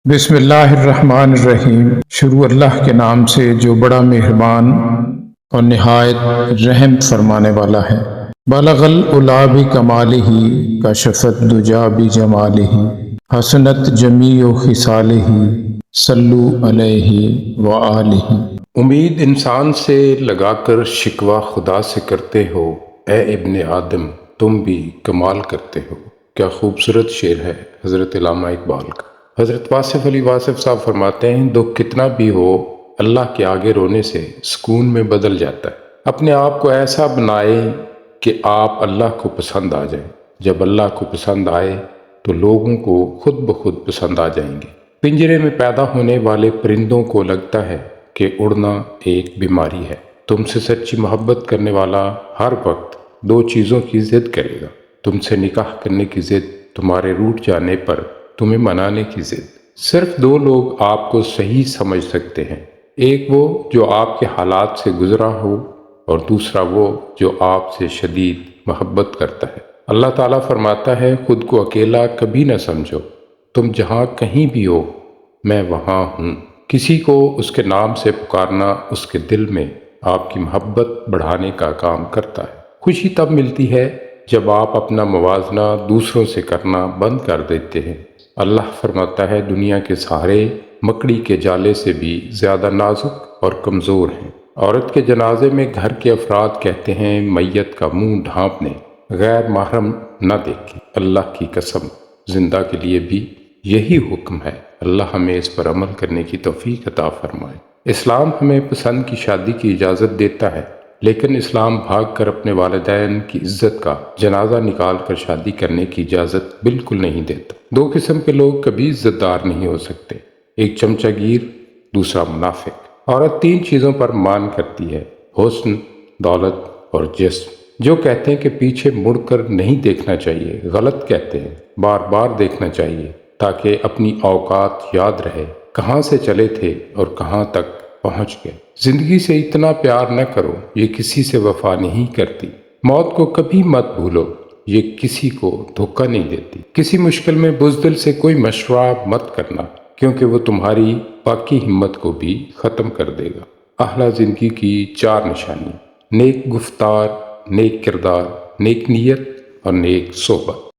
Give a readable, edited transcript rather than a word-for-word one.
بسم اللہ الرحمن الرحیم۔ شروع اللہ کے نام سے جو بڑا مہربان اور نہایت رحم فرمانے والا ہے۔ بلغ العلا بکمالہ کشف الدجی بجمالہ حسنت جمیع خصالہ صلو علیہ وآلہ۔ امید انسان سے لگا کر شکوہ خدا سے کرتے ہو، اے ابن آدم تم بھی کمال کرتے ہو۔ کیا خوبصورت شعر ہے حضرت علامہ اقبال کا۔ حضرت واصف علی واصف صاحب فرماتے ہیں، دکھ کتنا بھی ہو اللہ کے آگے رونے سے سکون میں بدل جاتا ہے۔ اپنے آپ کو ایسا بنائے کہ آپ اللہ کو پسند آ جائیں۔ جب اللہ کو پسند آئے تو لوگوں کو خود بخود پسند آ جائیں گے۔ پنجرے میں پیدا ہونے والے پرندوں کو لگتا ہے کہ اڑنا ایک بیماری ہے۔ تم سے سچی محبت کرنے والا ہر وقت دو چیزوں کی ضد کرے گا: تم سے نکاح کرنے کی ضد، تمہارے روٹھ جانے پر تمہیں منانے کی ضد۔ صرف دو لوگ آپ کو صحیح سمجھ سکتے ہیں، ایک وہ جو آپ کے حالات سے گزرا ہو، اور دوسرا وہ جو آپ سے شدید محبت کرتا ہے۔ اللہ تعالیٰ فرماتا ہے، خود کو اکیلا کبھی نہ سمجھو، تم جہاں کہیں بھی ہو میں وہاں ہوں۔ کسی کو اس کے نام سے پکارنا اس کے دل میں آپ کی محبت بڑھانے کا کام کرتا ہے۔ خوشی تب ملتی ہے جب آپ اپنا موازنہ دوسروں سے کرنا بند کر دیتے ہیں۔ اللہ فرماتا ہے، دنیا کے سہارے مکڑی کے جالے سے بھی زیادہ نازک اور کمزور ہیں۔ عورت کے جنازے میں گھر کے افراد کہتے ہیں، میت کا منہ ڈھانپنے، غیر محرم نہ دیکھیں۔ اللہ کی قسم، زندہ کے لیے بھی یہی حکم ہے۔ اللہ ہمیں اس پر عمل کرنے کی توفیق عطا فرمائے۔ اسلام ہمیں پسند کی شادی کی اجازت دیتا ہے، لیکن اسلام بھاگ کر اپنے والدین کی عزت کا جنازہ نکال کر شادی کرنے کی اجازت بالکل نہیں دیتا۔ دو قسم کے لوگ کبھی عزت دار نہیں ہو سکتے، ایک چمچہ گیر، دوسرا منافق۔ عورت تین چیزوں پر مان کرتی ہے: حسن، دولت اور جسم۔ جو کہتے ہیں کہ پیچھے مڑ کر نہیں دیکھنا چاہیے، غلط کہتے ہیں۔ بار بار دیکھنا چاہیے تاکہ اپنی اوقات یاد رہے، کہاں سے چلے تھے اور کہاں تک پہنچ گئے۔ زندگی سے اتنا پیار نہ کرو، یہ کسی سے وفا نہیں کرتی۔ موت کو کبھی مت بھولو، یہ کسی کو دھوکہ نہیں دیتی۔ کسی مشکل میں بزدل سے کوئی مشورہ مت کرنا، کیونکہ وہ تمہاری باقی ہمت کو بھی ختم کر دے گا۔ اعلیٰ زندگی کی چار نشانی: نیک گفتار، نیک کردار، نیک نیت اور نیک صحبت۔